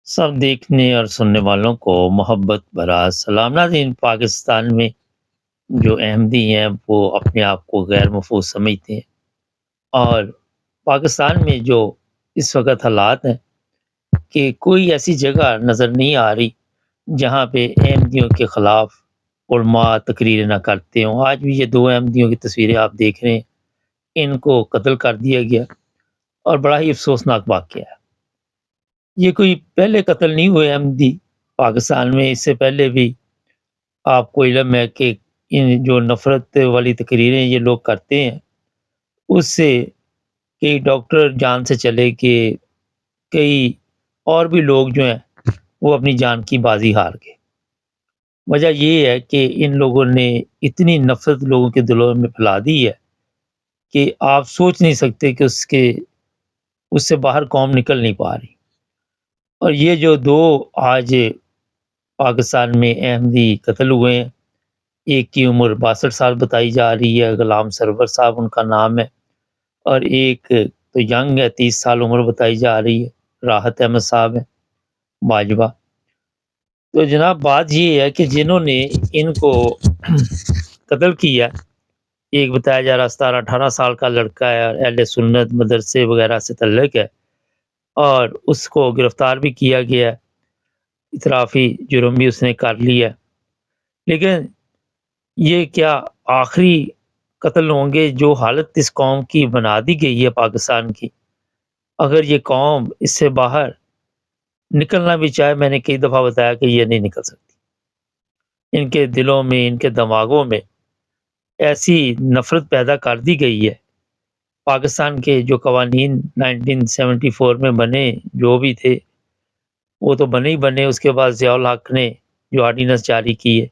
सब देखने और सुनने वालों को मोहब्बत भरा सलाम। नाज़रीन, पाकिस्तान में जो अहमदी हैं वो अपने आप को गैर महफूज समझते हैं और पाकिस्तान में जो इस वक्त हालात हैं कि कोई ऐसी जगह नज़र नहीं आ रही जहाँ पे अहमदियों के ख़िलाफ़ उलमा तकरीरें ना करते हों। आज भी ये दो अहमदियों की तस्वीरें आप देख रहे हैं, इनको कत्ल कर दिया गया और बड़ा ही अफसोसनाक वाक़या है। ये कोई पहले कत्ल नहीं हुए अहमदी पाकिस्तान में, इससे पहले भी आपको इल्म है कि इन जो नफ़रत वाली तकरीरें ये लोग करते हैं, उससे कई डॉक्टर जान से चले गए, कई और भी लोग जो हैं, वो अपनी जान की बाज़ी हार गए। वजह ये है कि इन लोगों ने इतनी नफ़रत लोगों के दिलों में फैला दी है कि आप सोच नहीं सकते कि उससे बाहर कौम निकल नहीं पा रही। और ये जो 2 आज पाकिस्तान में अहमदी कत्ल हुए हैं, एक की उम्र 62 साल बताई जा रही है, गुलाम सरवर साहब उनका नाम है, और एक तो यंग है, 30 साल उम्र बताई जा रही है, राहत अहमद साहब हैं, बाजवा। तो जनाब बात ये है कि जिन्होंने इनको कत्ल किया, एक बताया जा रहा 17-18 साल का लड़का है, अहले सुन्नत मदरसे वगैरह से तल्लुक़ है और उसको गिरफ्तार भी किया गया है, इतराफ़ी जुर्म भी उसने कर लिया है। लेकिन ये क्या आखिरी कत्ल होंगे जो हालत इस कौम की बना दी गई है पाकिस्तान की? अगर ये कौम इससे बाहर निकलना भी चाहे, मैंने कई दफ़ा बताया कि ये नहीं निकल सकती। इनके दिलों में, इनके दिमागों में ऐसी नफ़रत पैदा कर दी गई है। पाकिस्तान के जो कवानीन 1974 में बने, जो भी थे, वो तो बने ही बने, उसके बाद ज़िया-उल हक ने जो ऑर्डिनेंस जारी किए,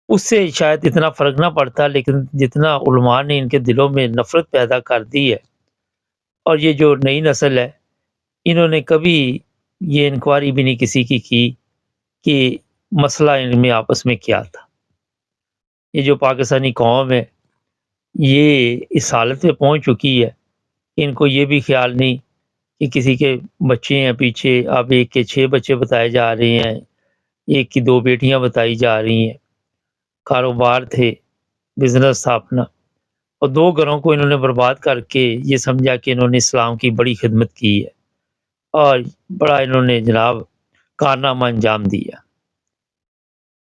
उससे शायद इतना फ़र्क ना पड़ता, लेकिन जितना उलमा ने इनके दिलों में नफ़रत पैदा कर दी है। और ये जो नई नस्ल है, इन्होंने कभी ये इंक्वायरी भी नहीं किसी की कि मसला इनमें आपस में क्या था। ये जो पाकिस्तानी कौम है, ये इस हालत में पहुँच चुकी है, इनको ये भी ख़्याल नहीं कि किसी के बच्चे हैं पीछे। अब एक के 6 बच्चे बताए जा रहे हैं, एक की 2 बेटियाँ बताई जा रही हैं, कारोबार थे, बिज़नेस था अपना, और 2 घरों को इन्होंने बर्बाद करके ये समझा कि इन्होंने इस्लाम की बड़ी खिदमत की है और बड़ा इन्होंने जनाब कारनामा अंजाम दिया।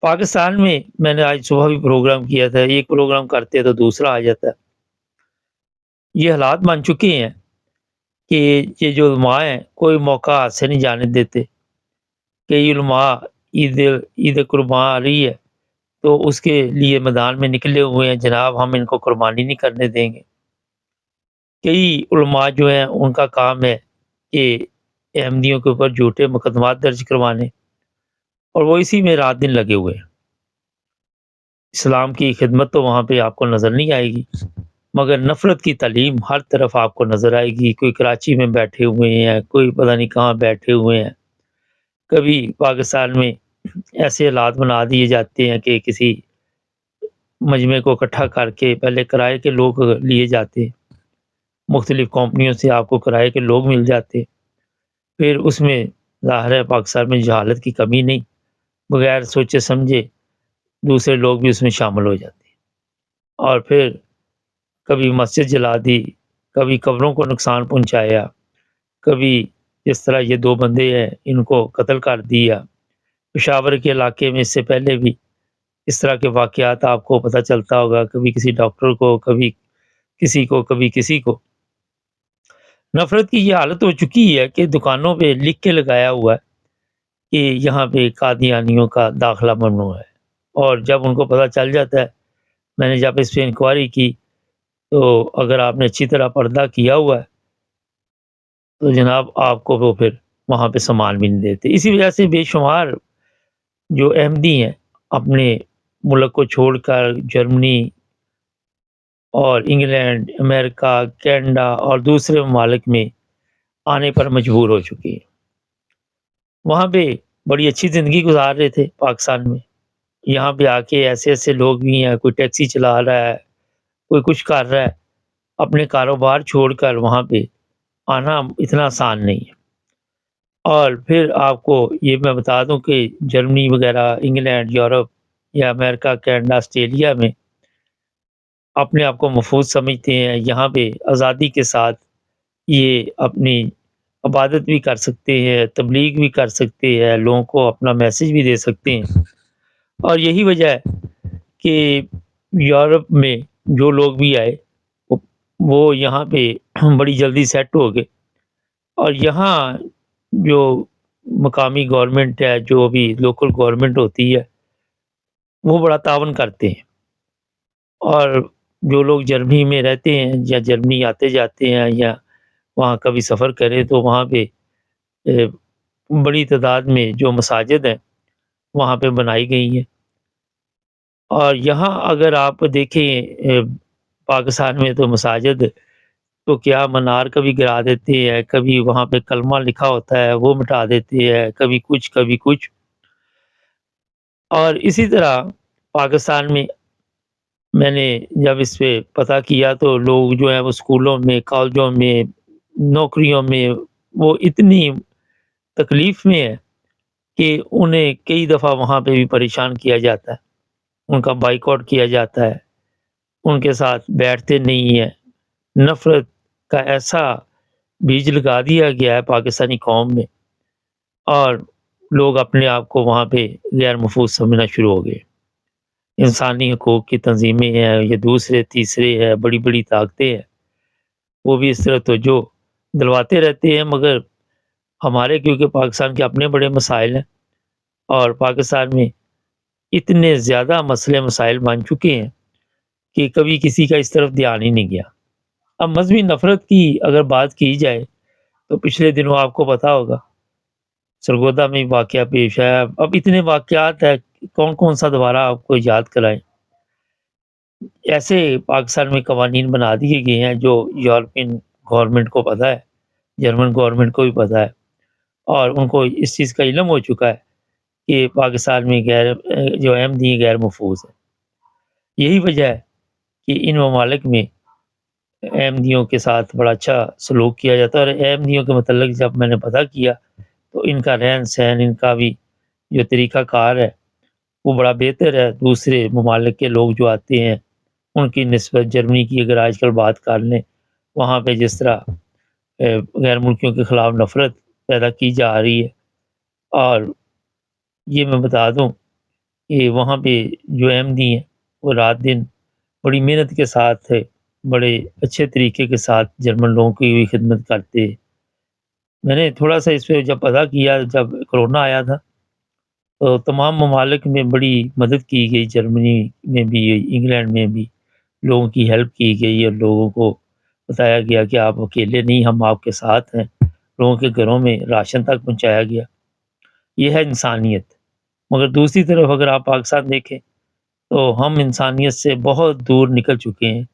पाकिस्तान में मैंने आज सुबह भी प्रोग्राम किया था, एक प्रोग्राम करते तो दूसरा आ जाता है। ये हालात बन चुके हैं कि ये जो उलमा हैं, कोई मौका हाथ से नहीं जाने देते। कई उलमा ईद ईद कुर्बान आ रही है, तो उसके लिए मैदान में निकले हुए हैं, जनाब हम इनको कुर्बानी नहीं करने देंगे। कई उलमा जो हैं उनका काम है कि अहमदियों के ऊपर झूठे मुकदमात दर्ज करवाने, और वो इसी में रात दिन लगे हुए हैं। इस्लाम की खिदमत तो वहाँ पे आपको नज़र नहीं आएगी, मगर नफ़रत की तालीम हर तरफ आपको नज़र आएगी। कोई कराची में बैठे हुए हैं, कोई पता नहीं कहाँ बैठे हुए हैं। कभी पाकिस्तान में ऐसे हालात बना दिए जाते हैं कि किसी मजमे को इकट्ठा करके पहले किराए के लोग लिए जाते, मुख्तलिफ़ कंपनियों से आपको किराए के लोग मिल जाते। फिर उसमें ज़ाहिर है पाकिस्तान में जहालत की कमी नहीं, बगैर सोचे समझे दूसरे लोग भी उसमें शामिल हो जाते। और फिर कभी मस्जिद जला दी, कभी कब्रों को नुकसान पहुँचाया, कभी जिस तरह ये 2 बंदे हैं इनको कत्ल कर दिया। पेशावर के इलाके में इससे पहले भी इस तरह के वाक़यात आपको पता चलता होगा, कभी किसी डॉक्टर को, कभी किसी को, कभी किसी को। नफ़रत की ये हालत हो चुकी है कि दुकानों पे लिख के लगाया हुआ है कि यहाँ पे कादियानियों का दाखिला ममनू है, और जब उनको पता चल जाता है, मैंने जब इस पे इंक्वायरी की, तो अगर आपने अच्छी तरह पर्दा किया हुआ है, तो जनाब आपको वो फिर वहाँ पे सामान भी नहीं देते। इसी वजह से बेशुमार जो अहमदी हैं, अपने मुल्क को छोड़कर जर्मनी और इंग्लैंड, अमेरिका, कनाडा और दूसरे ममालिक में आने पर मजबूर हो चुके हैं। वहाँ पे बड़ी अच्छी ज़िंदगी गुज़ार रहे थे पाकिस्तान में। यहाँ पे आके ऐसे-ऐसे लोग भी हैं, कोई टैक्सी चला रहा है, कोई कुछ कर रहा है। अपने कारोबार छोड़कर वहाँ पे आना इतना आसान नहीं है। اور پھر آپ کو یہ میں بتا دوں کہ جرمنی وغیرہ، انگلینڈ، یورپ یا امریکہ، کینیڈا، آسٹریلیا میں اپنے آپ کو محفوظ سمجھتے ہیں۔ یہاں پہ آزادی کے ساتھ یہ اپنی عبادت بھی کر سکتے ہیں، تبلیغ بھی کر سکتے ہیں، لوگوں کو اپنا میسج بھی دے سکتے ہیں۔ اور یہی وجہ ہے کہ یورپ میں جو لوگ بھی آئے وہ یہاں پہ بڑی جلدی سیٹ ہو گئے، اور یہاں جو مقامی گورنمنٹ ہے، جو بھی لوکل گورنمنٹ ہوتی ہے، وہ بڑا تعاون کرتے ہیں۔ اور جو لوگ جرمنی میں رہتے ہیں یا جرمنی آتے جاتے ہیں یا وہاں کبھی سفر کریں تو وہاں پہ اے، بڑی تعداد میں جو مساجد ہیں وہاں پہ بنائی گئی ہیں۔ اور یہاں اگر آپ دیکھیں پاکستان میں تو مساجد تو کیا منار کبھی گرا دیتے ہیں، کبھی وہاں پہ کلمہ لکھا ہوتا ہے وہ مٹا دیتے ہیں، کبھی کچھ کبھی کچھ۔ اور اسی طرح پاکستان میں نے جب اس پہ پتہ کیا تو لوگ جو ہیں وہ اسکولوں میں، کالجوں میں، نوکریوں میں وہ اتنی تکلیف میں ہے کہ انہیں کئی دفعہ وہاں پہ بھی پریشان کیا جاتا ہے، ان کا بائیکاٹ کیا جاتا ہے، ان کے ساتھ بیٹھتے نہیں ہیں۔ نفرت کا ایسا بیج لگا دیا گیا ہے پاکستانی قوم میں، اور لوگ اپنے آپ کو وہاں پہ غیر محفوظ سمجھنا شروع ہو گئے۔ انسانی حقوق کی تنظیمیں ہیں یا دوسرے تیسرے ہیں، بڑی بڑی طاقتیں ہیں، وہ بھی اس طرح توجہ دلواتے رہتے ہیں، مگر ہمارے کیونکہ پاکستان کے اپنے بڑے مسائل ہیں، اور پاکستان میں اتنے زیادہ مسئلے مسائل بن چکے ہیں کہ کبھی کسی کا اس طرف دھیان ہی نہیں گیا۔ اب مذہبی نفرت کی اگر بات کی جائے تو پچھلے دنوں آپ کو پتا ہوگا سرگودا میں واقعہ پیش آیا۔ اب اتنے واقعات ہیں، کون کون سا دوبارہ آپ کو یاد کرائیں۔ ایسے پاکستان میں قوانین بنا دیے گئے ہیں جو یورپین گورنمنٹ کو پتہ ہے، جرمن گورنمنٹ کو بھی پتہ ہے، اور ان کو اس چیز کا علم ہو چکا ہے کہ پاکستان میں جو احمدی غیر محفوظ ہے۔ یہی وجہ ہے کہ ان ممالک میں احمدیوں کے ساتھ بڑا اچھا سلوک کیا جاتا ہے، اور احمدیوں کے متعلق جب میں نے پتہ کیا تو ان کا رہن سہن، ان کا بھی جو طریقہ کار ہے وہ بڑا بہتر ہے دوسرے ممالک کے لوگ جو آتے ہیں ان کی نسبت۔ جرمنی کی اگر آج کل بات کر لیں، وہاں پہ جس طرح غیر ملکیوں کے خلاف نفرت پیدا کی جا رہی ہے، اور یہ میں بتا دوں کہ وہاں پہ جو احمدی ہیں وہ رات دن بڑی محنت کے ساتھ بڑے اچھے طریقے کے ساتھ جرمن لوگوں کی بھی خدمت کرتے ہیں۔ میں نے تھوڑا سا اس پہ جب پتہ کیا، جب کرونا آیا تھا تو تمام ممالک میں بڑی مدد کی گئی، جرمنی میں بھی انگلینڈ میں بھی لوگوں کی ہیلپ کی گئی، اور لوگوں کو بتایا گیا کہ آپ اکیلے نہیں، ہم آپ کے ساتھ ہیں۔ لوگوں کے گھروں میں راشن تک پہنچایا گیا۔ یہ ہے انسانیت۔ مگر دوسری طرف اگر آپ پاکستان دیکھیں تو ہم انسانیت سے بہت دور نکل چکے ہیں،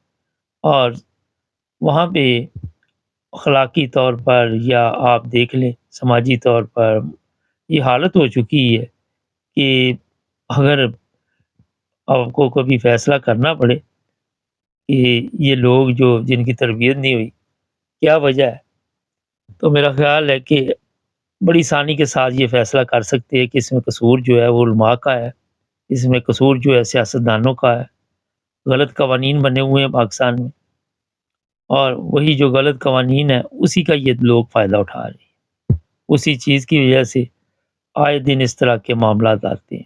اور وہاں پہ اخلاقی طور پر یا آپ دیکھ لیں سماجی طور پر یہ حالت ہو چکی ہے کہ اگر آپ کو کبھی فیصلہ کرنا پڑے کہ یہ لوگ جو جن کی تربیت نہیں ہوئی کیا وجہ ہے، تو میرا خیال ہے کہ بڑی آسانی کے ساتھ یہ فیصلہ کر سکتے ہیں کہ اس میں قصور جو ہے وہ علماء کا ہے، اس میں قصور جو ہے سیاستدانوں کا ہے۔ غلط قوانین بنے ہوئے ہیں پاکستان میں، اور وہی جو غلط قوانین ہیں اسی کا یہ لوگ فائدہ اٹھا رہے ہیں، اسی چیز کی وجہ سے آئے دن اس طرح کے معاملات آتے ہیں۔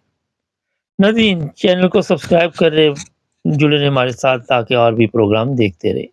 ناظرین، چینل کو سبسکرائب کر رہے، جڑے رہے ہمارے ساتھ تاکہ اور بھی پروگرام دیکھتے رہے۔